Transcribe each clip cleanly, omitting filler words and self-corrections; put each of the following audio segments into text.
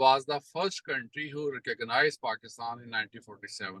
was the first country who recognized Pakistan in 1947.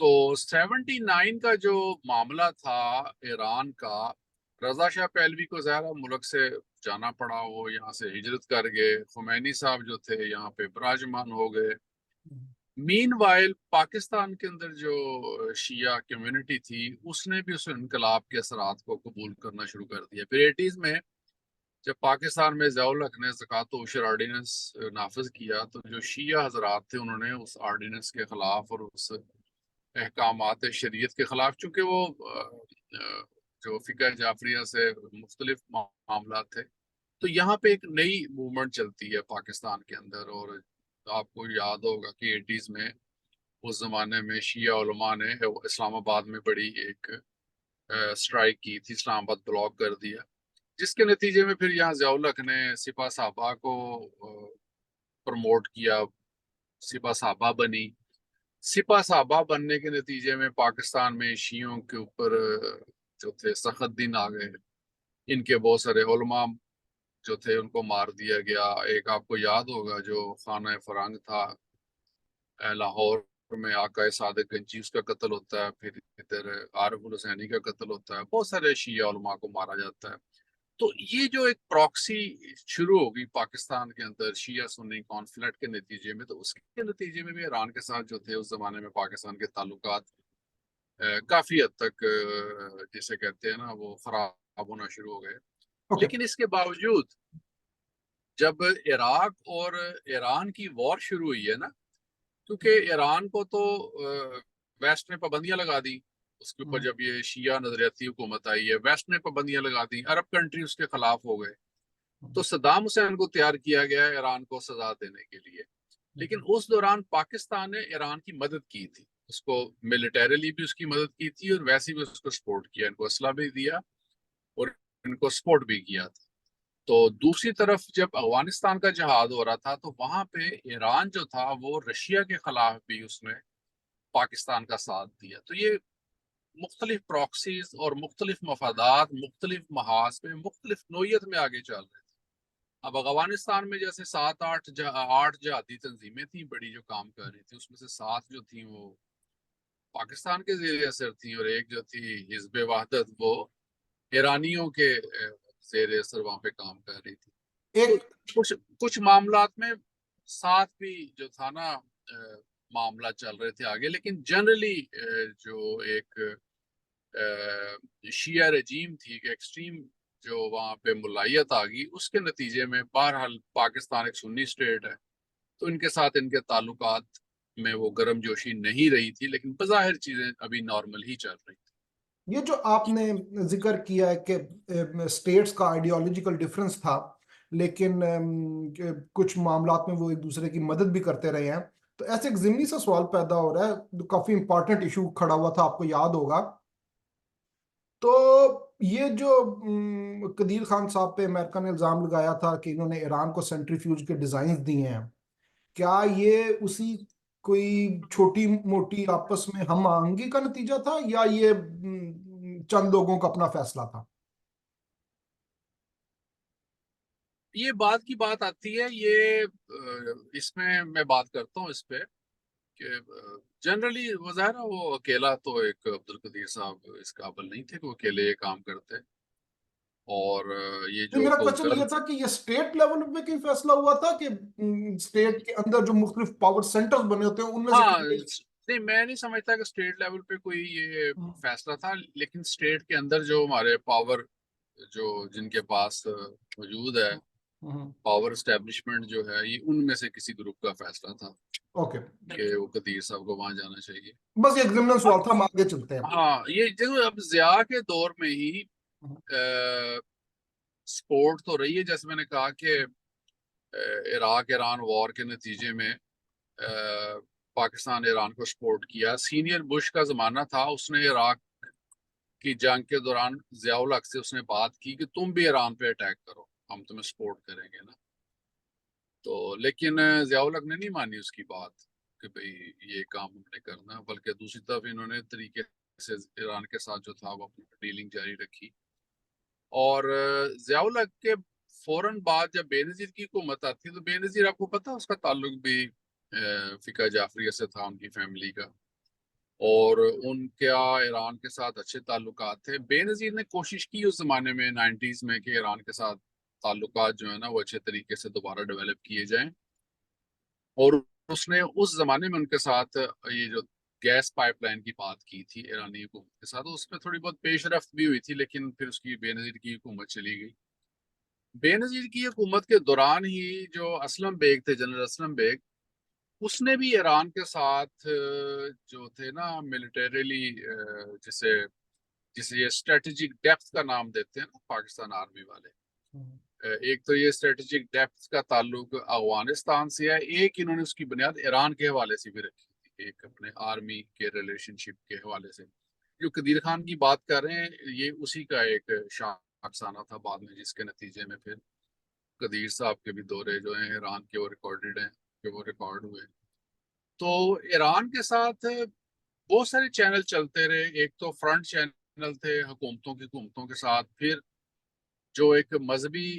تو 79 کا جو معاملہ تھا ایران کا، رضا شاہ پہلوی کو ظاہر ملک سے جانا پڑا، وہ یہاں سے ہجرت کر گئے، خمینی صاحب جو تھے یہاں پہ براجمان ہو گئے۔ مین وائل پاکستان کے اندر جو شیعہ کمیونٹی تھی اس نے بھی اس انقلاب کے اثرات کو قبول کرنا شروع کر دیا۔ پھر 80s میں جب پاکستان میں ضیاء الحق نے زکوٰۃ و عشر آرڈیننس نافذ کیا تو جو شیعہ حضرات تھے انہوں نے اس آرڈیننس کے خلاف اور اس احکامات شریعت کے خلاف، چونکہ وہ جو فقہ جعفریہ سے مختلف معاملات تھے، تو یہاں پہ ایک نئی موومنٹ چلتی ہے پاکستان کے اندر۔ اور آپ کو یاد ہوگا کہ 80s میں اس زمانے میں شیعہ علماء نے اسلام آباد میں بڑی ایک سٹرائک کی تھی، اسلام آباد بلاک کر دیا، جس کے نتیجے میں پھر یہاں ضیاء الحق نے سپہ صحابہ کو پروموٹ کیا، سپہ صحابہ بنی۔ سپہ صحابہ بننے کے نتیجے میں پاکستان میں شیعوں کے اوپر جو تھے سخت دن آ گئے، ان کے بہت سارے علماء جو تھے ان کو مار دیا گیا۔ ایک آپ کو یاد ہوگا جو خانہ فرنگ تھا لاہور میں، آقا صادق گنجی اس کا قتل ہوتا ہے، پھر ادھر عارف الحسینی کا قتل ہوتا ہے، بہت سارے شیعہ علماء کو مارا جاتا ہے۔ تو یہ جو ایک پراکسی شروع ہوگی پاکستان کے اندر شیعہ سنی کانفلکٹ کے نتیجے میں، تو اس کے نتیجے میں بھی ایران کے ساتھ جو تھے اس زمانے میں پاکستان کے تعلقات کافی حد تک جسے کہتے ہیں نا وہ خراب ہونا شروع ہو گئے۔ لیکن اس کے باوجود جب عراق اور ایران کی وار شروع ہوئی ہے نا، کیونکہ ایران کو تو ویسٹ نے پابندیاں لگا دی اس کے اوپر، جب یہ شیعہ نظریاتی حکومت آئی ہے ویسٹ نے پابندیاں لگا دی، عرب کنٹری اس کے خلاف ہو گئے، تو صدام حسین کو تیار کیا گیا ہے ایران کو سزا دینے کے لیے۔ لیکن اس دوران پاکستان نے ایران کی مدد کی تھی، اس کو ملیٹریلی بھی اس کی مدد کی تھی اور ویسے بھی اس کو سپورٹ کیا، ان کو اسلحہ بھی دیا اور ان کو سپورٹ بھی کیا تھا۔ تو دوسری طرف جب افغانستان کا جہاد ہو رہا تھا تو وہاں پہ ایران جو تھا وہ رشیا کے خلاف بھی اس نے پاکستان کا ساتھ دیا۔ تو یہ مختلف پراکسیز اور مختلف مفادات مختلف محاذ پہ مختلف نوعیت میں آگے چل رہے تھے۔ اب افغانستان میں جیسے 7-8 جہادی تنظیمیں تھیں بڑی جو کام کر رہی تھی، اس میں سے 7 جو تھیں وہ پاکستان کے زیر اثر تھیں، اور ایک جو تھی حزب وحدت وہ ایرانیوں کے زیر اثر وہاں پہ کام کر رہی تھی۔ کچھ معاملات میں ساتھ بھی جو تھا نا معاملہ چل رہے تھے آگے، لیکن جنرلی جو ایک شیعہ رجیم تھی، ایک ایکسٹریم جو وہاں پہ ملائیت آ گئی، اس کے نتیجے میں بہرحال پاکستان ایک سنی اسٹیٹ ہے تو ان کے ساتھ ان کے تعلقات میں وہ گرم جوشی نہیں رہی تھی، لیکن بظاہر چیزیں ابھی نارمل ہی چل رہی تھی۔ یہ جو آپ نے ذکر کیا ہے کہ اسٹیٹس کا آئیڈیالوجیکل ڈفرنس تھا لیکن کچھ معاملات میں وہ ایک دوسرے کی مدد بھی کرتے رہے ہیں، تو ایسے ایک ضمنی سا سوال پیدا ہو رہا ہے، کافی امپورٹنٹ ایشو کھڑا ہوا تھا، آپ کو یاد ہوگا۔ تو یہ جو قدیر خان صاحب پہ امریکہ نے الزام لگایا تھا کہ انہوں نے ایران کو سینٹریفیوج کے ڈیزائنز دیے ہیں، کیا یہ اسی کوئی چھوٹی موٹی آپس میں ہم آہنگی کا نتیجہ تھا یا یہ چند لوگوں کا اپنا فیصلہ تھا؟ یہ بات کی بات آتی ہے، یہ اس میں بات کرتا ہوں اس پہ کہ جنرلی ظاہر وہ اکیلا تو ایک عبدالقدیر صاحب اس قابل نہیں تھے کہ وہ اکیلے یہ کام کرتے، اور یہ جو میرا کوشچن کوکل یہ تھا کہ یہ اسٹیٹ لیول پہ کوئی فیصلہ ہوا تھا کہ اسٹیٹ کے اندر جو مختلف پاور سینٹرز بنے ہوتے ہیں ان میں سے ہاں نہیں، میں نہیں سمجھتا کہ اسٹیٹ لیول پہ کوئی یہ فیصلہ تھا، لیکن اسٹیٹ کے اندر جو ہمارے پاور جو جن کے پاس موجود ہے پاور اسٹیبلشمنٹ جو ہے، یہ ان میں سے کسی گروپ کا فیصلہ تھا کہ وہ قدیر صاحب کو وہاں جانا چاہیے۔ بس یہ ایگزامنر سوال تھا، ہم آگے چلتے ہیں۔ ہاں یہ جو اب ضیاء کے دور میں ہی سپورٹ تو رہی ہے، جیسے میں نے کہا کہ عراق ایران وار کے نتیجے میں پاکستان ایران کو سپورٹ کیا۔ سینئر بش کا زمانہ تھا، اس نے عراق کی جنگ کے دوران ضیاء الحق سے اس نے بات کی کہ تم بھی ایران پہ اٹیک کرو، ہم تمہیں سپورٹ کریں گے نا۔ تو لیکن ضیاء الحق نے نہیں مانی اس کی بات کہ بھئی یہ کام ہم نے کرنا، بلکہ دوسری طرف انہوں نے طریقے سے ایران کے ساتھ جو تھا وہ اپنی ڈیلنگ جاری رکھی۔ اور ضیاء الحق کے فوراً بعد جب بے نظیر کی حکومت آتی ہے تو بے نظیر آپ کو پتا اس کا تعلق بھی فقہ جعفریہ سے تھا، ان کی فیملی کا، اور ان کا ایران کے ساتھ اچھے تعلقات تھے. بے نظیر نے کوشش کی اس زمانے میں 90s میں کہ ایران کے ساتھ تعلقات جو ہے نا وہ اچھے طریقے سے دوبارہ ڈیولپ کیے جائیں, اور اس نے اس زمانے میں ان کے ساتھ یہ جو گیس پائپ لائن کی بات کی تھی ایرانی حکومت کے ساتھ, اس میں تھوڑی بہت پیش رفت بھی ہوئی تھی, لیکن پھر اس کی بے نظیر کی حکومت چلی گئی. بے نظیر کی حکومت کے دوران ہی جو اسلم بیگ تھے, جنرل اسلم بیگ, اس نے بھی ایران کے ساتھ جو تھے نا ملٹریلی, جسے یہ اسٹریٹجک ڈیپتھ کا نام دیتے ہیں نا پاکستان آرمی والے, ایک تو یہ اسٹریٹجک ڈیپتھ کا تعلق افغانستان سے ہے, ایک انہوں نے اس کی بنیاد ایران کے حوالے سے بھی رکھی تھی, ایک اپنے آرمی کے ریلیشن شپ کے حوالے سے. جو قدیر خان کی بات کر رہے ہیں یہ اسی کا ایک افسانہ تھا بعد میں, جس کے نتیجے میں پھر قدیر صاحب کے بھی دورے جو ہیں ایران کے وہ ریکارڈڈ ہیں, کہ وہ ریکارڈ ہوئے. تو ایران کے ساتھ بہت سارے چینل چلتے رہے. ایک تو فرنٹ چینل تھے حکومتوں کے ساتھ, پھر جو ایک مذہبی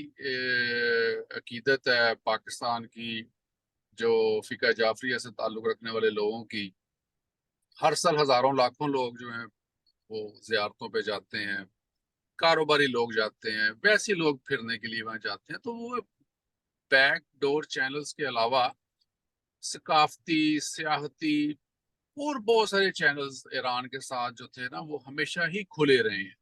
عقیدت ہے پاکستان کی, جو فقہ جعفریہ سے تعلق رکھنے والے لوگوں کی, ہر سال ہزاروں لاکھوں لوگ جو ہیں وہ زیارتوں پہ جاتے ہیں, کاروباری لوگ جاتے ہیں, ویسے لوگ پھرنے کے لیے وہاں جاتے ہیں. تو وہ بیک ڈور چینلز کے علاوہ ثقافتی, سیاحتی اور بہت سارے چینلز ایران کے ساتھ جو تھے نا وہ ہمیشہ ہی کھلے رہے ہیں.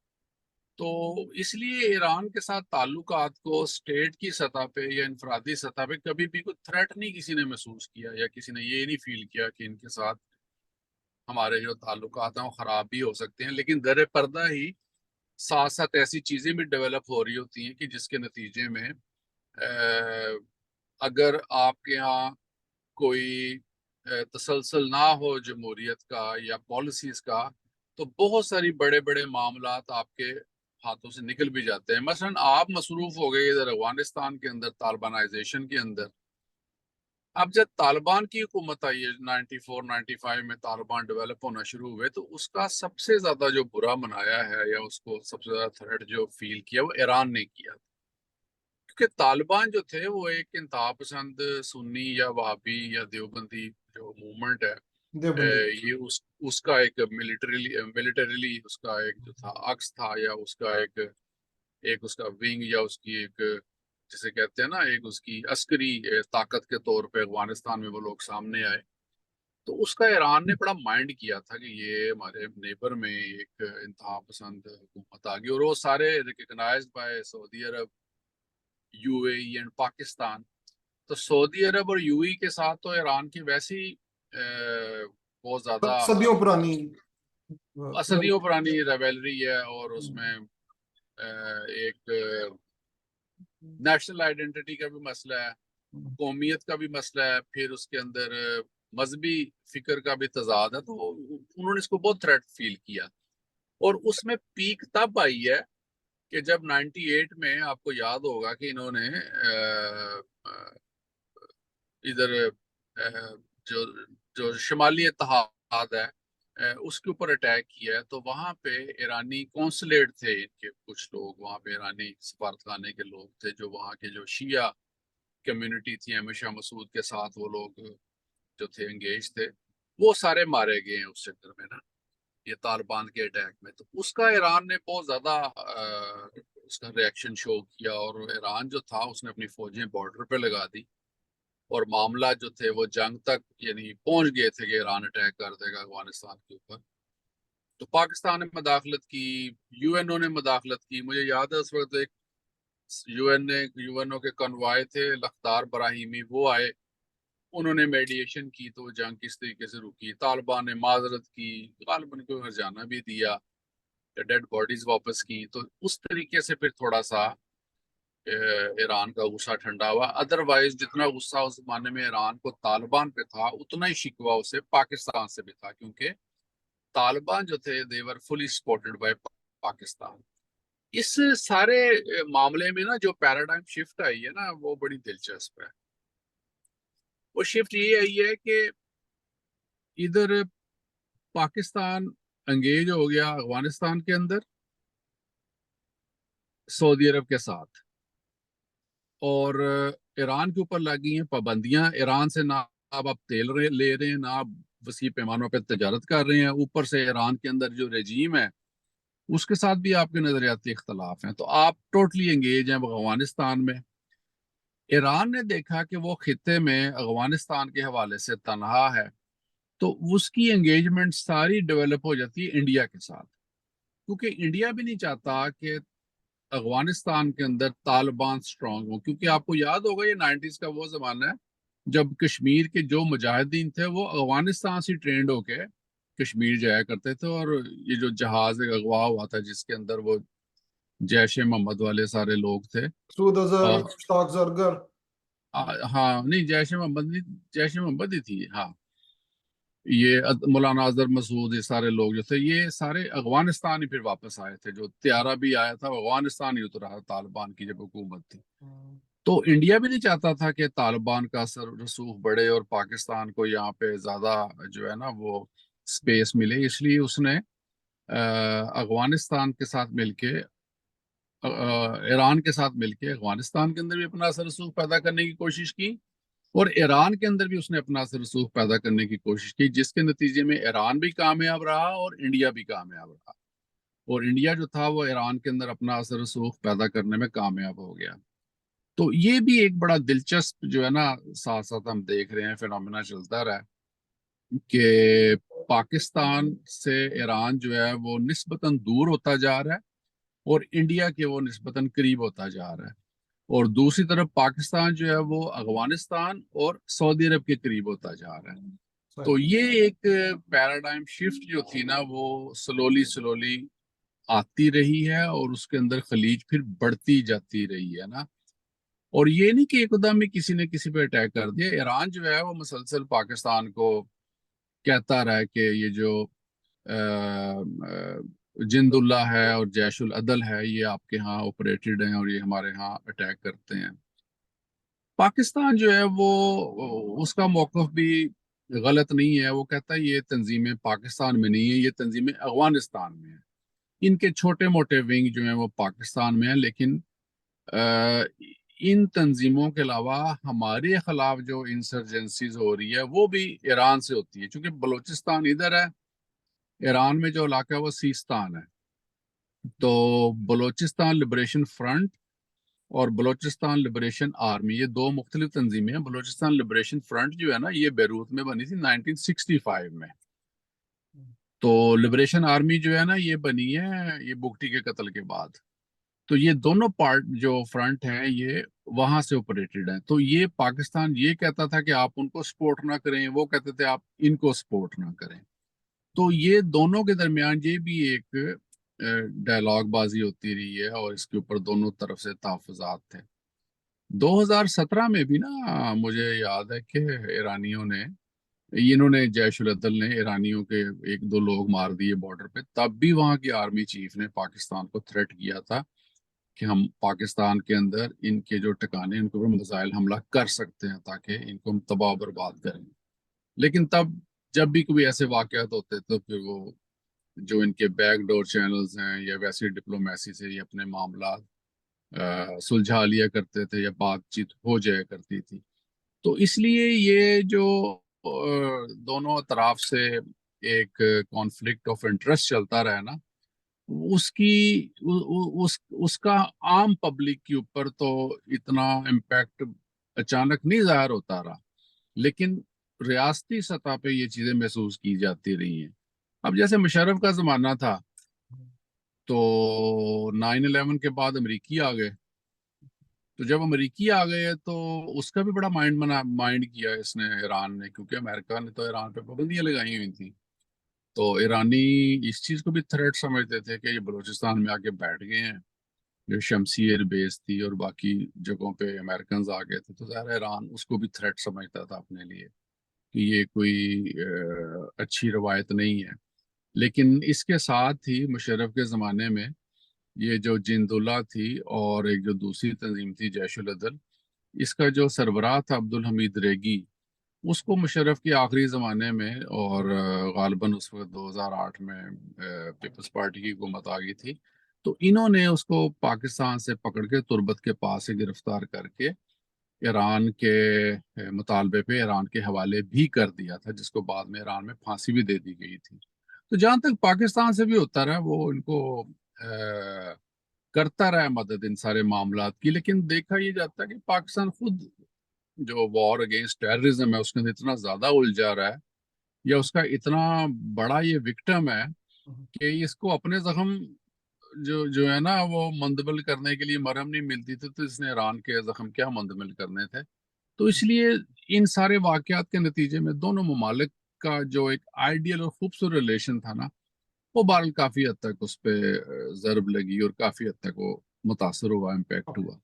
تو اس لیے ایران کے ساتھ تعلقات کو اسٹیٹ کی سطح پہ یا انفرادی سطح پہ کبھی بھی کوئی تھریٹ نہیں کسی نے محسوس کیا, یا کسی نے یہ نہیں فیل کیا کہ ان کے ساتھ ہمارے جو تعلقات ہیں وہ خراب بھی ہو سکتے ہیں. لیکن در پردہ ہی ساتھ ساتھ ایسی چیزیں بھی ڈیولپ ہو رہی ہوتی ہیں کہ جس کے نتیجے میں اگر آپ کے ہاں کوئی تسلسل نہ ہو جمہوریت کا یا پالیسیز کا, تو بہت ساری بڑے بڑے معاملات آپ کے ہاتھوں سے نکل بھی جاتے ہیں. مثلا آپ مصروف ہو گئے ادھر افغانستان کے اندر طالبانائزیشن کے اندر. اب جب طالبان کی حکومت آئی ہے 94 95 میں طالبان ڈیولپ ہونا شروع ہوئے, تو اس کا سب سے زیادہ جو برا منایا ہے یا اس کو سب سے زیادہ تھریٹ جو فیل کیا وہ ایران نے کیا, کیونکہ طالبان جو تھے وہ ایک انتہا پسند سنی یا وہابی یا دیوبندی جو موومنٹ ہے, دیوبندی. یہ اس کا ایک ملٹریلی اس کا ایک جو تھا عکس تھا, یا اس کا ایک اس کا ونگ, یا اس کی ایک جسے کہتے ہیں نا ایک اس کی عسکری طاقت کے طور پہ افغانستان میں وہ لوگ سامنے آئے. تو اس کا ایران نے بڑا مائنڈ کیا تھا کہ یہ ہمارے نیبر میں ایک انتہا پسند حکومت آ گئی, اور وہ سارے recognised by Saudi Arab, U A E and Pakistan. تو سعودی عرب اور یو اے کے ساتھ تو ایران کی ویسی بہت زیادہ صدیوں پرانی صدیوں پرانی ریویلری ہے, اور اس میں ایک نیشنل آئیڈینٹی کا بھی مسئلہ ہے, قومیت کا بھی مسئلہ ہے, پھر اس کے اندر مذہبی فکر کا بھی تضاد ہے. تو انہوں نے اس کو بہت تھریٹ فیل کیا, اور اس میں پیک تب آئی ہے کہ جب 98 میں آپ کو یاد ہوگا کہ انہوں نے ادھر جو جو شمالی اتحاد ہے اس کے اوپر اٹیک کیا ہے. تو وہاں پہ ایرانی کونسلیٹ تھے ان کے کچھ لوگ, وہاں پہ ایرانی سفارت خانے کے لوگ تھے, جو وہاں کے جو شیعہ کمیونٹی تھی احمد شاہ مسعود کے ساتھ وہ لوگ جو تھے انگیج تھے, وہ سارے مارے گئے ہیں اس چکر میں نا, یہ طالبان کے اٹیک میں. تو اس کا ایران نے بہت زیادہ اس کا ریاکشن شو کیا, اور ایران جو تھا اس نے اپنی فوجیں بارڈر پہ لگا دی, اور معاملات جو تھے وہ جنگ تک یعنی پہنچ گئے تھے کہ ایران اٹیک کر دے گا افغانستان کے اوپر. تو پاکستان نے مداخلت کی, یو این او نے مداخلت کی. مجھے یاد ہے اس وقت ایک یو این او کے کنوائے تھے لخدار براہیمی, وہ آئے, انہوں نے میڈیشن کی, تو جنگ کس طریقے سے رکی. طالبان نے معذرت کی, غالباً کو ہرجانہ بھی دیا, ڈیڈ باڈیز واپس کی. تو اس طریقے سے پھر تھوڑا سا ایران کا غصہ ٹھنڈا ہوا. ادروائز جتنا غصہ اس زمانے میں ایران کو طالبان پہ تھا, اتنا ہی شکوہ اسے پاکستان سے بھی تھا, کیونکہ طالبان جو تھے they were fully supported by Pakistan. اس سارے معاملے میں نا جو پیراڈائم شفٹ آئی ہے نا وہ بڑی دلچسپ ہے. وہ شفٹ یہ آئی ہے کہ ادھر پاکستان انگیج ہو گیا افغانستان کے اندر سعودی عرب کے ساتھ, اور ایران کے اوپر لگی ہیں پابندیاں. ایران سے نہ اب آپ تیل لے رہے ہیں, نہ آپ وسیع پیمانوں پہ تجارت کر رہے ہیں، اوپر سے ایران کے اندر جو رجیم ہے اس کے ساتھ بھی آپ کے نظریاتی اختلاف ہیں، تو آپ ٹوٹلی انگیج ہیں افغانستان میں۔ ایران نے دیکھا کہ وہ خطے میں افغانستان کے حوالے سے تنہا ہے، تو اس کی انگیجمنٹ ساری ڈیولپ ہو جاتی ہے انڈیا کے ساتھ، کیونکہ انڈیا بھی نہیں چاہتا کہ افغانستان کے اندر طالبان سٹرونگ ہوں، کیونکہ آپ کو یاد ہوگا یہ 90s کا وہ زمانہ ہے جب کشمیر کے جو مجاہدین تھے وہ افغانستان سے ٹرینڈ ہو کے کشمیر جایا کرتے تھے، اور یہ جو جہاز ایک اغوا ہوا تھا جس کے اندر وہ جیش محمد والے سارے لوگ تھے، سعود اظہر، مشتاق زرگر، ہاں نہیں جیش محمد نہیں، جیش محمد ہی تھی، ہاں یہ مولانا اظہر مسعود، یہ سارے لوگ جو تھے یہ سارے افغانستان ہی پھر واپس آئے تھے، جو طیارہ بھی آیا تھا وہ افغانستان ہی اترا تھا طالبان کی جب حکومت تھی۔ تو انڈیا بھی نہیں چاہتا تھا کہ طالبان کا اثر رسوخ بڑھے اور پاکستان کو یہاں پہ زیادہ جو ہے نا وہ سپیس ملے، اس لیے اس نے افغانستان کے ساتھ مل کے ایران کے ساتھ مل کے افغانستان کے اندر بھی اپنا اثر رسوخ پیدا کرنے کی کوشش کی، اور ایران کے اندر بھی اس نے اپنا اثر رسوخ پیدا کرنے کی کوشش کی، جس کے نتیجے میں ایران بھی کامیاب رہا اور انڈیا بھی کامیاب رہا، اور انڈیا جو تھا وہ ایران کے اندر اپنا اثر رسوخ پیدا کرنے میں کامیاب ہو گیا۔ تو یہ بھی ایک بڑا دلچسپ جو ہے نا ساتھ ساتھ ہم دیکھ رہے ہیں فینومینا چلتا رہا ہے کہ پاکستان سے ایران جو ہے وہ نسبتاً دور ہوتا جا رہا ہے اور انڈیا کے وہ نسبتاً قریب ہوتا جا رہا ہے، اور دوسری طرف پاکستان جو ہے وہ افغانستان اور سعودی عرب کے قریب ہوتا جا رہا ہے۔ تو یہ ایک پیراڈائم شفٹ جو تھی نا وہ سلولی آتی رہی ہے، اور اس کے اندر خلیج پھر بڑھتی جاتی رہی ہے نا، اور یہ نہیں کہ ایک قدم میں کسی نے کسی پہ اٹیک کر دیا۔ ایران جو ہے وہ مسلسل پاکستان کو کہتا رہا ہے کہ یہ جو جند اللہ ہے اور جیش العدل ہے یہ آپ کے ہاں آپریٹڈ ہیں اور یہ ہمارے ہاں اٹیک کرتے ہیں۔ پاکستان جو ہے وہ اس کا موقف بھی غلط نہیں ہے، وہ کہتا ہے یہ تنظیمیں پاکستان میں نہیں ہیں، یہ تنظیمیں افغانستان میں ہیں، ان کے چھوٹے موٹے ونگ جو ہیں وہ پاکستان میں ہیں، لیکن ان تنظیموں کے علاوہ ہمارے خلاف جو انسرجنسیز ہو رہی ہے وہ بھی ایران سے ہوتی ہے، چونکہ بلوچستان ادھر ہے، ایران میں جو علاقہ ہے وہ سیستان ہے، تو بلوچستان لبریشن فرنٹ اور بلوچستان لبریشن آرمی یہ دو مختلف تنظیمیں ہیں۔ بلوچستان لبریشن فرنٹ جو ہے نا یہ بیروت میں بنی تھی 1965 میں، تو لبریشن آرمی جو ہے نا یہ بنی ہے یہ بگٹی کے قتل کے بعد، تو یہ دونوں پارٹ جو فرنٹ ہیں یہ وہاں سے آپریٹڈ ہیں۔ تو یہ پاکستان یہ کہتا تھا کہ آپ ان کو سپورٹ نہ کریں، وہ کہتے تھے آپ ان کو سپورٹ نہ کریں، تو یہ دونوں کے درمیان یہ بھی ایک ڈائلاگ بازی ہوتی رہی ہے، اور اس کے اوپر دونوں طرف سے تحفظات تھے۔ 2017 میں بھی نا مجھے یاد ہے کہ ایرانیوں نے انہوں نے جیش العدل نے ایرانیوں کے ایک دو لوگ مار دیے بارڈر پہ، تب بھی وہاں کی آرمی چیف نے پاکستان کو تھریٹ کیا تھا کہ ہم پاکستان کے اندر ان کے جو ٹکانے ان کے اوپر میزائل حملہ کر سکتے ہیں تاکہ ان کو ہم تباہ و برباد کریں، لیکن تب جب بھی کوئی ایسے واقعات ہوتے تو پھر وہ جو ان کے بیک ڈور چینلز ہیں یا ویسی ڈپلومیسی سے یہ اپنے معاملات سلجھا لیا کرتے تھے یا بات چیت ہو جایا کرتی تھی۔ تو اس لیے یہ جو دونوں اطراف سے ایک کانفلکٹ آف انٹرسٹ چلتا رہا نا، اس کی اس کا عام پبلک کے اوپر تو اتنا امپیکٹ اچانک نہیں ظاہر ہوتا رہا، لیکن ریاستی سطح پہ یہ چیزیں محسوس کی جاتی رہی ہیں۔ اب جیسے مشرف کا زمانہ تھا تو 9/11 کے بعد امریکی آ گئے، تو جب امریکی آ گئے تو اس کا بھی بڑا مائنڈ کیا اس نے ایران نے، کیونکہ امریکہ نے تو ایران پہ پابندیاں لگائی ہوئی تھیں، تو ایرانی اس چیز کو بھی تھریٹ سمجھتے تھے کہ یہ بلوچستان میں آ کے بیٹھ گئے ہیں، جو شمسی ایئر بیس تھی اور باقی جگہوں پہ امریکنز آ گئے تھے، تو ظاہر ایران اس کو بھی تھریٹ سمجھتا تھا اپنے لیے کہ یہ کوئی اچھی روایت نہیں ہے۔ لیکن اس کے ساتھ ہی مشرف کے زمانے میں یہ جو جند اللہ تھی اور ایک جو دوسری تنظیم تھی جیش العدل، اس کا جو سربراہ تھا عبدالحمید ریگی، اس کو مشرف کے آخری زمانے میں اور غالباً اس وقت 2008 میں پیپلز پارٹی کی حکومت آ گئی تھی، تو انہوں نے اس کو پاکستان سے پکڑ کے تربت کے پاس سے گرفتار کر کے ایران کے مطالبے پہ ایران کے حوالے بھی کر دیا تھا، جس کو بعد میں ایران میں پھانسی بھی دے دی گئی تھی۔ تو جہاں تک پاکستان سے بھی ہوتا رہا، وہ ان کو کرتا رہا ہے مدد ان سارے معاملات کی، لیکن دیکھا یہ جاتا ہے کہ پاکستان خود جو وار اگینسٹ ٹیررزم ہے اس کے اندر اتنا زیادہ الجھا رہا ہے، یا اس کا اتنا بڑا یہ وکٹم ہے کہ اس کو اپنے زخم جو ہے نا وہ منتقل کرنے کے لیے مرہم نہیں ملتی تھی، تو اس نے ایران کے زخم کیا منتقل کرنے تھے۔ تو اس لیے ان سارے واقعات کے نتیجے میں دونوں ممالک کا جو ایک آئیڈیل اور خوبصورت ریلیشن تھا نا، وہ بہرحال کافی حد تک اس پہ ضرب لگی اور کافی حد تک وہ متاثر ہوا، امپیکٹ ہوا۔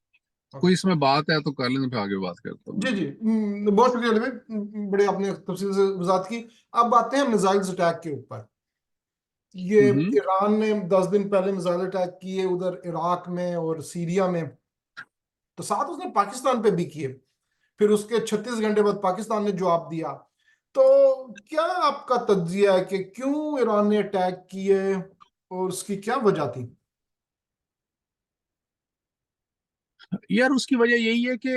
کوئی اس میں بات ہے تو کر لیں، پھر آگے بات کرتا ہوں۔ جی جی، بہت شکریہ علی بھائی، بڑے آپ نے تفصیل سے وضاحت کی۔ اب آتے ہیں میزائلز اٹیک کے اوپر۔ یہ ایران نے 10 دن پہلے میزائل اٹیک کیے ادھر عراق میں اور سیریا میں، تو ساتھ اس نے پاکستان پہ بھی کیے، پھر اس کے 36 گھنٹے بعد پاکستان نے جواب دیا۔ تو کیا آپ کا تجزیہ ہے کہ کیوں ایران نے اٹیک کیے اور اس کی کیا وجہ تھی؟ یار اس کی وجہ یہی ہے کہ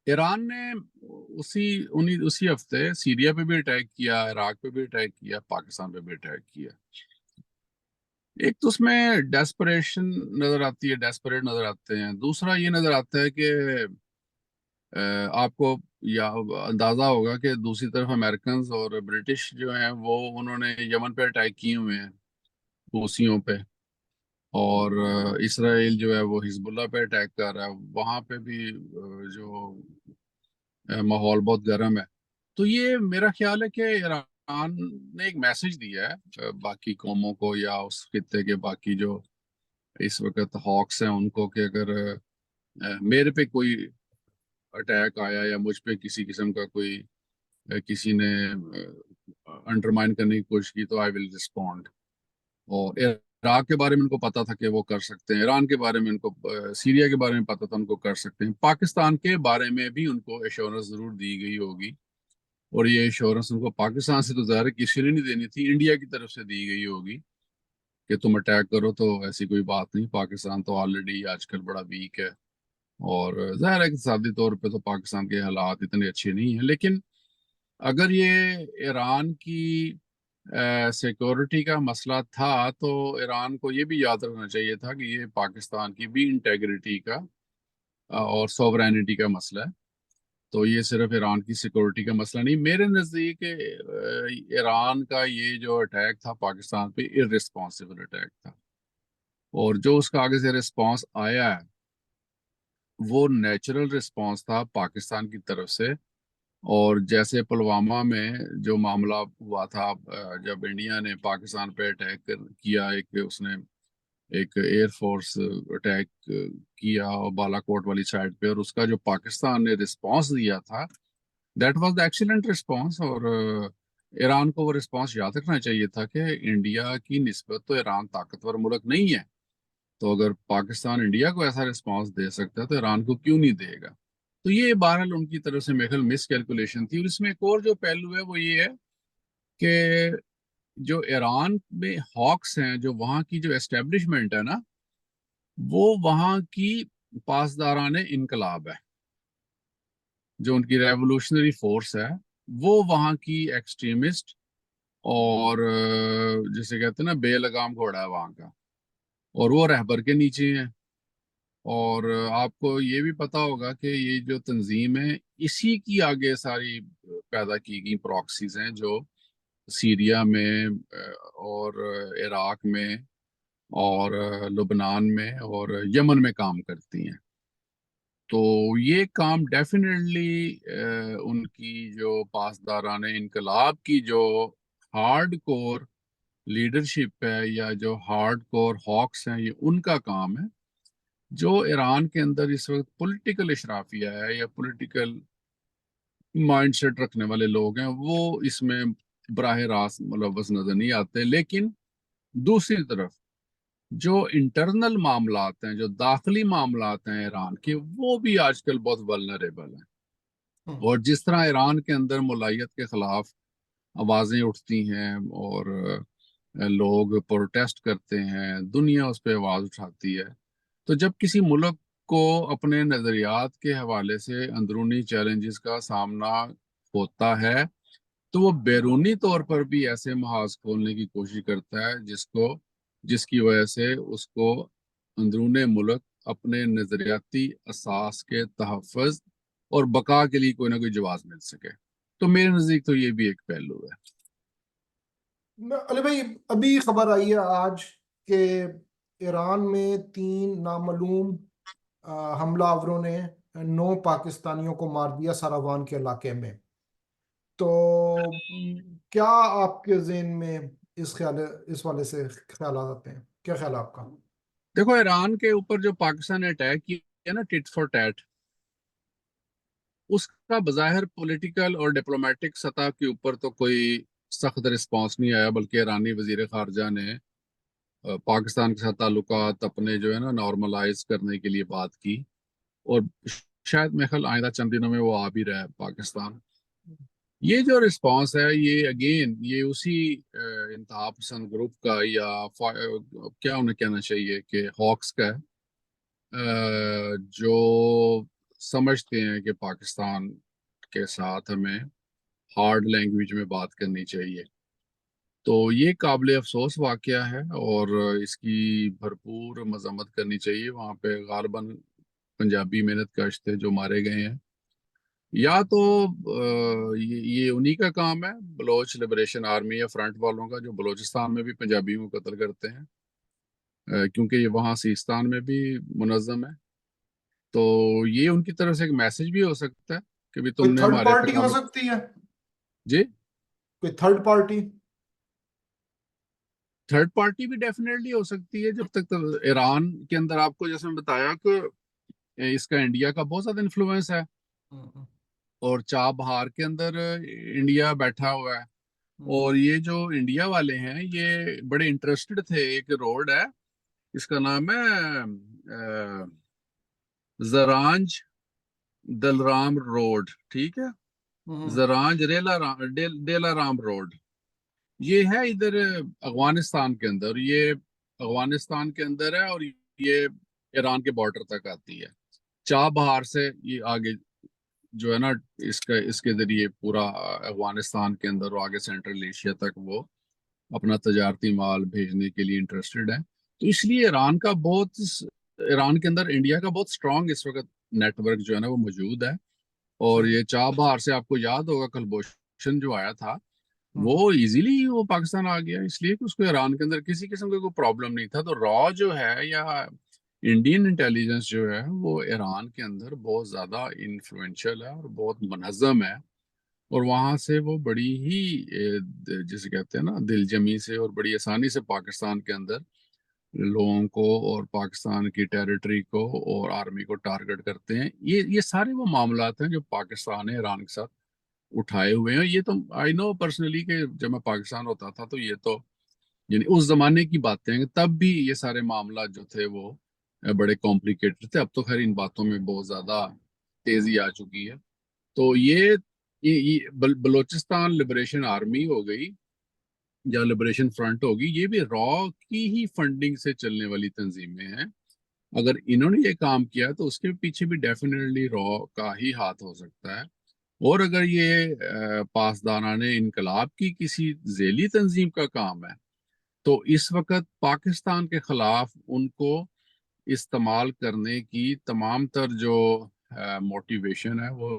ایران نے اسی ہفتے سیریا پہ بھی اٹیک کیا، عراق پہ بھی اٹیک کیا، پاکستان پہ بھی اٹیک کیا۔ ایک تو اس میں ڈیسپریشن نظر آتی ہے، ڈیسپریٹ نظر آتے ہیں۔ دوسرا یہ نظر آتا ہے کہ آپ کو یا اندازہ ہوگا کہ دوسری طرف امریکنز اور برٹش جو ہیں وہ انہوں نے یمن پہ اٹیک کیے ہوئے ہیں، حوثیوں پہ، اور اسرائیل جو ہے وہ حزب اللہ پہ اٹیک کر رہا ہے، وہاں پہ بھی جو ماحول بہت گرم ہے۔ تو یہ میرا خیال ہے کہ ایران نے ایک میسج دیا ہے باقی قوموں کو یا اس خطے کے باقی جو اس وقت ہاکس ہیں ان کو، کہ اگر میرے پہ کوئی اٹیک آیا یا مجھ پہ کسی قسم کا کوئی کسی نے انڈرمائن کرنے کی کوشش کی تو آئی ول رسپونڈ۔ اور عراق کے بارے میں ان کو پتا تھا کہ وہ کر سکتے ہیں، ایران کے بارے میں ان کو، سیریا کے بارے میں پتا تھا ان کو کر سکتے ہیں، پاکستان کے بارے میں بھی ان کو ایشورنس ضرور دی گئی ہوگی، اور یہ ایشورنس ان کو پاکستان سے تو ظاہر ہے کسی نے نہیں دینی تھی، انڈیا کی طرف سے دی گئی ہوگی کہ تم اٹیک کرو، تو ایسی کوئی بات نہیں، پاکستان تو آلریڈی آج کل بڑا ویک ہے، اور ظاہر ہے اقتصادی طور پہ تو پاکستان کے حالات اتنے اچھے نہیں ہیں، لیکن اگر یہ ایران کی سیکورٹی کا مسئلہ تھا تو ایران کو یہ بھی یاد رکھنا چاہیے تھا کہ یہ پاکستان کی بھی انٹیگریٹی کا اور سوورینٹی کا مسئلہ ہے، تو یہ صرف ایران کی سیکورٹی کا مسئلہ نہیں۔ میرے نزدیک ایران کا یہ جو اٹیک تھا پاکستان پہ ارسپانسبل اٹیک تھا، اور جو اس کا آگے سے رسپانس آیا ہے وہ نیچرل رسپانس تھا پاکستان کی طرف سے۔ اور جیسے پلوامہ میں جو معاملہ ہوا تھا، جب انڈیا نے پاکستان پہ اٹیک کیا، اس نے ایک ایئر فورس اٹیک کیا بالا کوٹ والی سائڈ پہ، اور اس کا جو پاکستان نے رسپانس دیا تھا that was the excellent response, اور ایران کو وہ رسپانس یاد رکھنا چاہیے تھا کہ انڈیا کی نسبت تو ایران طاقتور ملک نہیں ہے، تو اگر پاکستان انڈیا کو ایسا رسپانس دے سکتا ہے تو ایران کو کیوں نہیں دے گا۔ تو یہ بہرحال ان کی طرف سے میرے خیال مس کیلکولیشن تھی۔ اور اس میں ایک اور جو پہلو ہے وہ یہ ہے کہ جو ایران میں ہاکس ہیں، جو وہاں کی جو اسٹیبلشمنٹ ہے نا، وہ وہاں کی پاسداران انقلاب ہے، جو ان کی ریولوشنری فورس ہے، وہ وہاں کی ایکسٹریمسٹ اور جسے کہتے ہیں نا بے لگام گھوڑا ہے وہاں کا، اور وہ رہبر کے نیچے ہیں۔ اور آپ کو یہ بھی پتا ہوگا کہ یہ جو تنظیم ہے اسی کی آگے ساری پیدا کی گئی پراکسیز ہیں جو سیریا میں اور عراق میں اور لبنان میں اور یمن میں کام کرتی ہیں۔ تو یہ کام ڈیفینیٹلی ان کی جو پاسداران انقلاب کی جو ہارڈ کور لیڈرشپ ہے یا جو ہارڈ کور ہاکس ہیں، یہ ان کا کام ہے۔ جو ایران کے اندر اس وقت پولیٹیکل اشرافیہ ہے یا پولیٹیکل مائنڈ سیٹ رکھنے والے لوگ ہیں، وہ اس میں براہ راست ملوث نظر نہیں آتے، لیکن دوسری طرف جو انٹرنل معاملات ہیں، جو داخلی معاملات ہیں ایران کے، وہ بھی آج کل بہت ولنریبل ہیں، اور جس طرح ایران کے اندر ملائیت کے خلاف آوازیں اٹھتی ہیں اور لوگ پروٹیسٹ کرتے ہیں، دنیا اس پہ آواز اٹھاتی ہے، تو جب کسی ملک کو اپنے نظریات کے حوالے سے اندرونی چیلنجز کا سامنا ہوتا ہے تو وہ بیرونی طور پر بھی ایسے محاذ کھولنے کی کوشش کرتا ہے جس کی وجہ سے اس کو اندرون ملک اپنے نظریاتی اساس کے تحفظ اور بقا کے لیے کوئی نہ کوئی جواز مل سکے. تو میرے نزدیک تو یہ بھی ایک پہلو ہے. علی بھائی، ابھی خبر آئی ہے آج کہ ایران میں 3 نامعلوم حملہ آوروں نے 9 پاکستانیوں کو مار دیا ساراوان کے علاقے میں. تو کیا آپ کے ذہن میں اس والے سے خیالات آتے ہیں؟ کیا خیال ہے آپ کا؟ دیکھو، ایران کے اوپر جو پاکستان نے اٹیک کیا نا، ٹٹ فار ٹیٹ، اس کا بظاہر پولیٹیکل اور ڈپلومیٹک سطح کے اوپر تو کوئی سخت رسپانس نہیں آیا، بلکہ ایرانی وزیر خارجہ نے پاکستان کے ساتھ تعلقات اپنے جو ہے نا نارملائز کرنے کے لیے بات کی، اور شاید میرے خیال آئندہ چند دنوں میں وہ آ بھی رہا ہے پاکستان. یہ جو رسپانس ہے یہ اگین یہ اسی انتہا پسند گروپ کا یا کیا انہیں کہنا چاہیے کہ ہاکس کا ہے، جو سمجھتے ہیں کہ پاکستان کے ساتھ ہمیں ہارڈ لینگویج میں بات کرنی چاہیے. تو یہ قابل افسوس واقعہ ہے اور اس کی بھرپور مذمت کرنی چاہیے. وہاں پہ غالباً پنجابی محنت کش تھے جو مارے گئے ہیں، یا تو یہ انہی کا کام ہے، بلوچ لبریشن آرمی یا فرنٹ والوں کا، جو بلوچستان میں بھی پنجابیوں کو قتل کرتے ہیں، کیونکہ یہ وہاں سیستان میں بھی منظم ہے. تو یہ ان کی طرف سے ایک میسج بھی ہو سکتا ہے کہ بھی کوئی تم نے تھرڈ ہمارے پارٹی ہو ٹکانے. سکتی ہے؟ جی، کوئی تھرڈ پارٹی؟ تھرڈ پارٹی بھی ڈیفینیٹلی ہو سکتی ہے. جب تک ایران کے اندر آپ کو جیسے میں بتایا کہ اس کا انڈیا کا بہت زیادہ انفلوئنس ہے، اور چابہار کے اندر انڈیا بیٹھا ہوا ہے. اور یہ جو انڈیا والے ہیں یہ بڑے انٹرسٹڈ تھے. ایک روڈ ہے، اس کا نام ہے زرانج دلرام روڈ، ٹھیک ہے، زرانج ڈیلا رام روڈ. یہ ہے ادھر افغانستان کے اندر، یہ افغانستان کے اندر ہے اور یہ ایران کے بارڈر تک آتی ہے. چابہار سے یہ آگے جو ہے نا اس کے ذریعے پورا افغانستان کے اندر اور آگے سینٹرل ایشیا تک وہ اپنا تجارتی مال بھیجنے کے لیے انٹرسٹڈ ہے. تو اس لیے ایران کے اندر انڈیا کا بہت سٹرونگ اس وقت نیٹ ورک جو ہے نا وہ موجود ہے. اور یہ چابہار سے آپ کو یاد ہوگا کلبھوشن جو آیا تھا وہ ایزیلی وہ پاکستان آ گیا، اس لیے کہ اس کو ایران کے اندر کسی قسم کا کوئی پرابلم نہیں تھا. تو را جو ہے یا انڈین انٹیلیجنس جو ہے وہ ایران کے اندر بہت زیادہ انفلوئنشل ہے اور بہت منظم ہے، اور وہاں سے وہ بڑی ہی جسے کہتے ہیں نا دل جمی سے اور بڑی آسانی سے پاکستان کے اندر لوگوں کو اور پاکستان کی ٹیریٹری کو اور آرمی کو ٹارگٹ کرتے ہیں. یہ سارے وہ معاملات ہیں جو پاکستان نے ایران کے ساتھ اٹھائے ہوئے ہیں. یہ تو آئی نو پرسنلی کہ جب میں پاکستان ہوتا تھا تو یہ تو یعنی اس زمانے کی باتیں ہیں، تب بھی یہ سارے معاملات جو تھے وہ بڑے کمپلیکیٹڈ تھے. اب تو خیر ان باتوں میں بہت زیادہ تیزی آ چکی ہے. تو یہ بلوچستان لبریشن آرمی ہو گئی یا لبریشن فرنٹ ہوگی، یہ بھی را کی ہی فنڈنگ سے چلنے والی تنظیمیں ہیں. اگر انہوں نے یہ کام کیا تو اس کے پیچھے بھی ڈیفینیٹلی را کا ہی ہاتھ ہو سکتا ہے. اور اگر یہ پاسداران انقلاب کی کسی ذیلی تنظیم کا کام ہے تو اس وقت پاکستان کے خلاف ان کو استعمال کرنے کی تمام تر جو موٹیویشن ہے وہ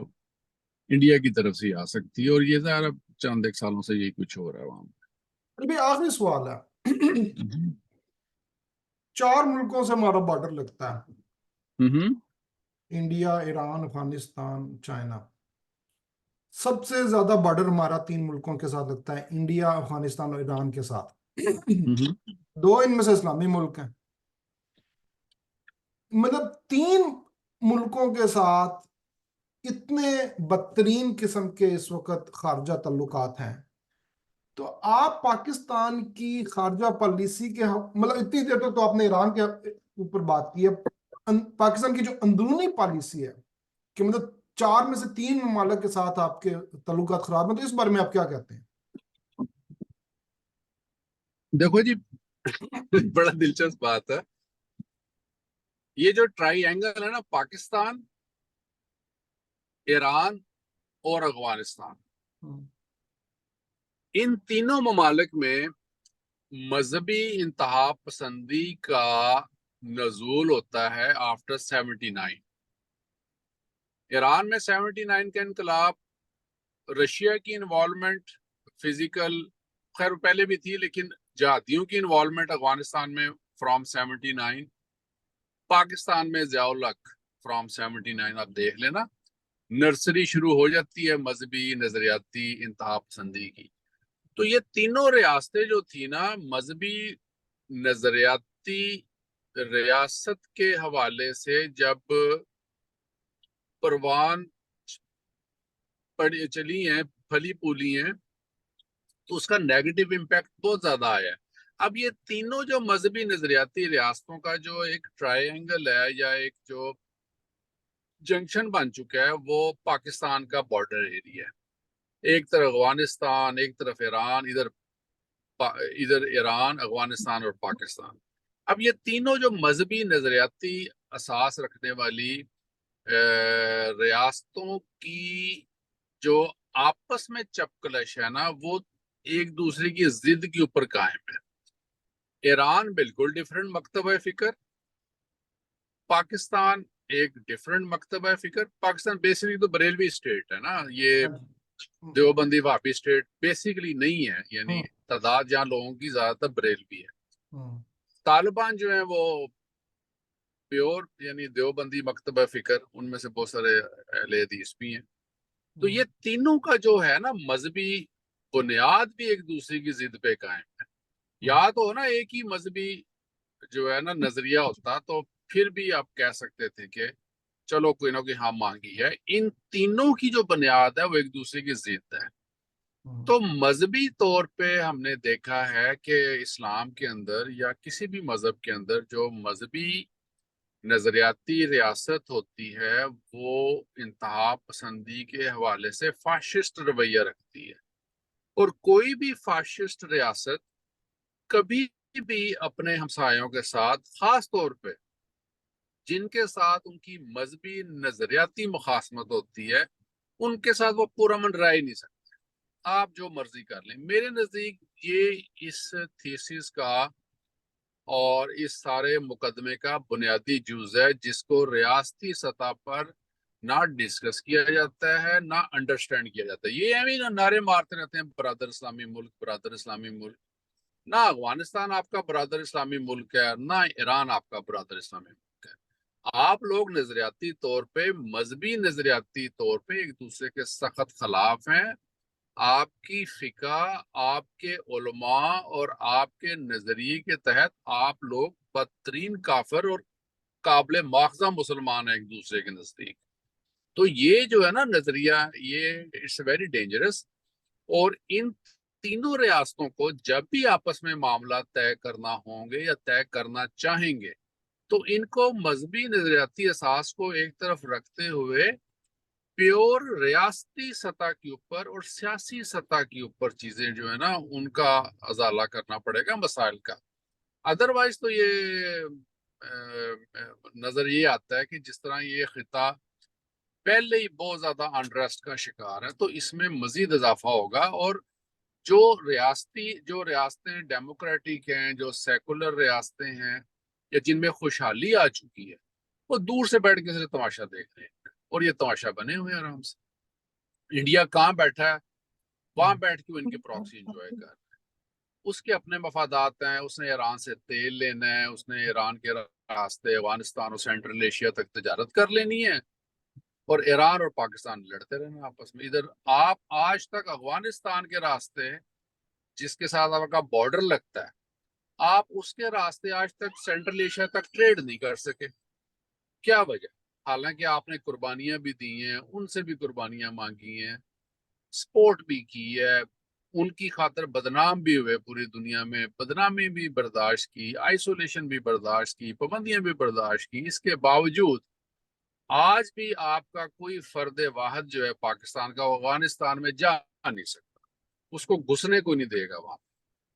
انڈیا کی طرف سے آ سکتی ہے. اور یہ ظاہر چند ایک سالوں سے یہی کچھ ہو رہا ہے وہاں ابھی آخری سوال ہے. پہ. 4 ملکوں سے ہمارا بارڈر لگتا ہے، ہوں انڈیا، ایران، افغانستان، چائنا. سب سے زیادہ بارڈر ہمارا 3 ملکوں کے ساتھ لگتا ہے، انڈیا، افغانستان اور ایران کے ساتھ. ہوں 2 ان میں سے اسلامی ملک ہیں. مطلب 3 ملکوں کے ساتھ اتنے بدترین قسم کے اس وقت خارجہ تعلقات ہیں. تو آپ پاکستان کی خارجہ پالیسی کے مطلب اتنی دیر تک تو آپ نے ایران کے اوپر بات کی ہے، پاکستان کی جو اندرونی پالیسی ہے کہ مطلب 4 میں سے 3 ممالک کے ساتھ آپ کے تعلقات خراب ہیں، تو اس بارے میں آپ کیا کہتے ہیں؟ دیکھو جی، بڑا دلچسپ بات ہے. یہ جو ٹرائی اینگل ہے نا، پاکستان، ایران اور افغانستان، ان تینوں ممالک میں مذہبی انتہا پسندی کا نزول ہوتا ہے آفٹر 79۔ ایران میں 79 کا انقلاب، رشیا کی انوالومنٹ فزیکل، خیر پہلے بھی تھی لیکن جہادیوں کی انوالومنٹ افغانستان میں فرام 79، پاکستان میں ضیاء الحق فرام 79۔ آپ دیکھ لینا نرسری شروع ہو جاتی ہے مذہبی نظریاتی انتہا پسندی کی۔ تو یہ تینوں ریاستیں جو تھی نا، مذہبی نظریاتی ریاست کے حوالے سے جب پروان چلی ہیں، پھلی پھولی ہیں، تو اس کا نیگیٹو امپیکٹ بہت زیادہ آیا ہے۔ اب یہ تینوں جو مذہبی نظریاتی ریاستوں کا جو ایک ٹرائی اینگل ہے یا ایک جو جنکشن بن چکا ہے، وہ پاکستان کا بارڈر ایریا ہے۔ ایک طرف افغانستان، ایک طرف ایران، ادھر ایران، افغانستان اور پاکستان۔ اب یہ تینوں جو مذہبی نظریاتی اساس رکھنے والی ریاستوں کی جو آپس میں چپکلش ہے نا، وہ ایک دوسرے کی ضد کے اوپر قائم ہے۔ ایران بالکل ڈیفرنٹ مکتبہ فکر، پاکستان ایک ڈیفرنٹ مکتبہ فکر۔ پاکستان بیسیکلی تو بریلوی اسٹیٹ ہے نا، یہ دیوبندی وہابی اسٹیٹ بیسیکلی نہیں ہے، یعنی تعداد جہاں لوگوں کی زیادہ تر بریلوی ہے۔ طالبان جو ہیں وہ پیور یعنی دیوبندی مکتبہ فکر، ان میں سے بہت سارے اہل حدیث بھی ہیں۔ تو یہ تینوں کا جو ہے نا مذہبی بنیاد بھی ایک دوسرے کی ضد پہ قائم ہے۔ یا تو نا ایک ہی مذہبی جو ہے نا نظریہ ہوتا تو پھر بھی آپ کہہ سکتے تھے کہ چلو کوئی نہ کوئی ہاں مانگی ہے۔ ان تینوں کی جو بنیاد ہے وہ ایک دوسرے کی ضد ہے۔ تو مذہبی طور پہ ہم نے دیکھا ہے کہ اسلام کے اندر یا کسی بھی مذہب کے اندر جو مذہبی نظریاتی ریاست ہوتی ہے وہ انتہا پسندی کے حوالے سے فاشسٹ رویہ رکھتی ہے، اور کوئی بھی فاشسٹ ریاست کبھی بھی اپنے ہمسایوں کے ساتھ، خاص طور پہ جن کے ساتھ ان کی مذہبی نظریاتی مخاصمت ہوتی ہے، ان کے ساتھ وہ پرامن رہ ہی نہیں سکتے۔ آپ جو مرضی کر لیں۔ میرے نزدیک یہ اس تھیسس کا اور اس سارے مقدمے کا بنیادی جز ہے، جس کو ریاستی سطح پر نہ ڈسکس کیا جاتا ہے، نہ انڈرسٹینڈ کیا جاتا ہے۔ یہ ایویں نہ نعرے مارتے رہتے ہیں برادر اسلامی ملک، برادر اسلامی ملک۔ نہ افغانستان آپ کا برادر اسلامی ملک ہے، نہ ایران آپ کا برادر اسلامی ملک ہے۔ آپ لوگ نظریاتی طور پہ، مذہبی نظریاتی طور پہ ایک دوسرے کے سخت خلاف ہیں۔ آپ کی فقہ، آپ کے علماء اور آپ کے نظریے کے تحت آپ لوگ بدترین کافر اور قابل مواخذہ مسلمان ہیں ایک دوسرے کے نزدیک۔ تو یہ جو ہے نا نظریہ، یہ اٹس ویری ڈینجرس۔ اور ان تینوں ریاستوں کو جب بھی آپس میں معاملات طے کرنا ہوں گے یا طے کرنا چاہیں گے، تو ان کو مذہبی نظریاتی اساس کو ایک طرف رکھتے ہوئے پیور ریاستی سطح کے اوپر اور سیاسی سطح کے اوپر چیزیں جو ہے نا ان کا ازالہ کرنا پڑے گا مسائل کا۔ ادروائز تو یہ نظر یہ آتا ہے کہ جس طرح یہ خطہ پہلے ہی بہت زیادہ انریسٹ کا شکار ہے، تو اس میں مزید اضافہ ہوگا۔ اور جو ریاستیں ڈیموکریٹک ہیں، جو سیکولر ریاستیں ہیں یا جن میں خوشحالی آ چکی ہے، وہ دور سے بیٹھ کے صرف تماشا دیکھ رہے ہیں، اور یہ تماشا بنے ہوئے ہیں آرام سے۔ انڈیا کہاں بیٹھا ہے، وہاں بیٹھ کے ان کی پراکسی انجوائے کر رہے ہیں۔ اس کے اپنے مفادات ہیں، اس نے ایران سے تیل لینا ہے، اس نے ایران کے راستے افغانستان اور سینٹرل ایشیا تک تجارت کر لینی ہے، اور ایران اور پاکستان لڑتے رہنا آپس میں۔ ادھر آپ آج تک افغانستان کے راستے جس کے ساتھ آپ کا بارڈر لگتا ہے، آپ اس کے راستے آج تک سینٹرل ایشیا تک ٹریڈ نہیں کر سکے۔ کیا وجہ؟ حالانکہ آپ نے قربانیاں بھی دی ہیں، ان سے بھی قربانیاں مانگی ہیں، سپورٹ بھی کی ہے، ان کی خاطر بدنام بھی ہوئے، پوری دنیا میں بدنامی بھی برداشت کی، آئسولیشن بھی برداشت کی، پابندیاں بھی برداشت کی۔ اس کے باوجود آج بھی آپ کا کوئی فرد واحد جو ہے پاکستان کا، افغانستان میں جا نہیں سکتا، اس کو گھسنے کو نہیں دے گا وہاں۔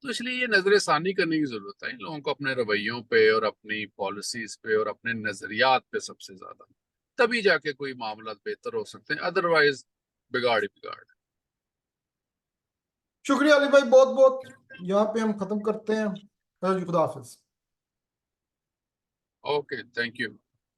تو اس لیے یہ نظر ثانی کرنے کی ضرورت ہے ان لوگوں کو اپنے رویوں پہ اور اپنی پالیسیز پہ اور اپنے نظریات پہ سب سے زیادہ، تبھی جا کے کوئی معاملات بہتر ہو سکتے ہیں، ادروائز بگاڑ ہی بگاڑ۔ شکریہ علی بھائی، بہت بہت، یہاں پہ ہم ختم کرتے ہیں۔ خدا حافظ۔ Okay, thank you.